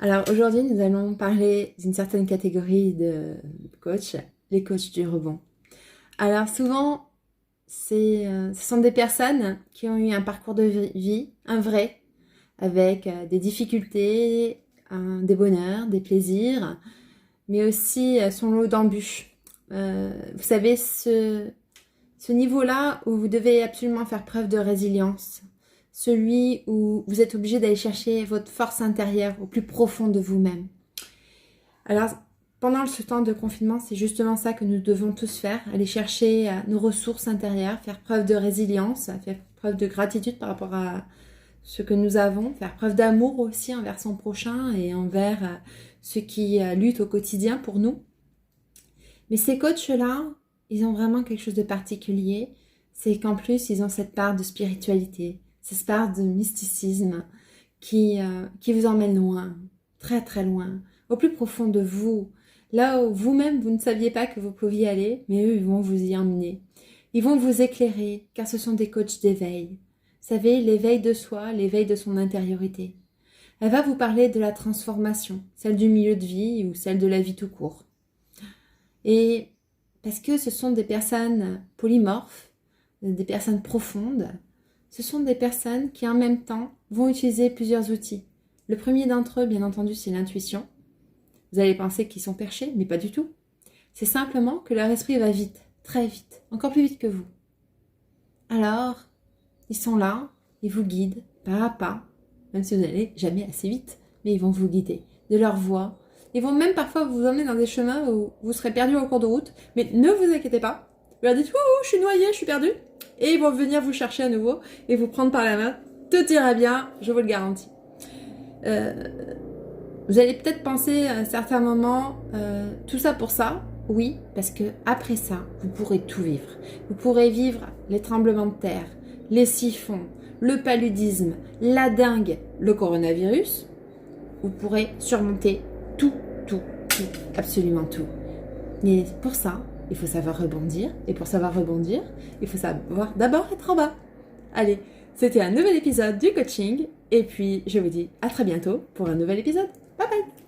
Alors aujourd'hui, nous allons parler d'une certaine catégorie de coachs, les coachs du rebond. Alors souvent, ce sont des personnes qui ont eu un parcours de vie, un vrai, avec des difficultés, des bonheurs, des plaisirs, mais aussi son lot d'embûches. Vous savez, ce niveau-là où vous devez absolument faire preuve de résilience, celui où vous êtes obligé d'aller chercher votre force intérieure au plus profond de vous-même. Alors, pendant ce temps de confinement, c'est justement ça que nous devons tous faire, aller chercher nos ressources intérieures, faire preuve de résilience, faire preuve de gratitude par rapport à ce que nous avons, faire preuve d'amour aussi envers son prochain et envers ceux qui luttent au quotidien pour nous. Mais ces coachs-là, ils ont vraiment quelque chose de particulier, c'est qu'en plus, ils ont cette part de spiritualité, cette part de mysticisme qui vous emmène loin, très très loin, au plus profond de vous, là où vous-même, vous ne saviez pas que vous pouviez aller, mais eux, ils vont vous y emmener. Ils vont vous éclairer, car ce sont des coachs d'éveil. Vous savez, l'éveil de soi, l'éveil de son intériorité. Elle va vous parler de la transformation, celle du milieu de vie ou celle de la vie tout court. Et parce que ce sont des personnes polymorphes, des personnes profondes, ce sont des personnes qui en même temps vont utiliser plusieurs outils. Le premier d'entre eux, bien entendu, c'est l'intuition. Vous allez penser qu'ils sont perchés, mais pas du tout. C'est simplement que leur esprit va vite, très vite, encore plus vite que vous. Alors, ils sont là, ils vous guident pas à pas, même si vous n'allez jamais assez vite, mais ils vont vous guider de leur voix. Ils vont même parfois vous emmener dans des chemins où vous serez perdu en cours de route, mais ne vous inquiétez pas. Vous leur dites « Ouh, je suis noyé, je suis perdu !» et ils vont venir vous chercher à nouveau et vous prendre par la main. Tout ira bien, je vous le garantis. Vous allez peut-être penser à un certain moment, tout ça pour ça. Oui, parce que après ça, vous pourrez tout vivre. Vous pourrez vivre les tremblements de terre, les siphons, le paludisme, la dengue, le coronavirus. Vous pourrez surmonter tout, absolument tout. Mais pour ça, il faut savoir rebondir. Et pour savoir rebondir, il faut savoir d'abord être en bas. Allez, c'était un nouvel épisode du coaching. Et puis, je vous dis à très bientôt pour un nouvel épisode. Bye bye!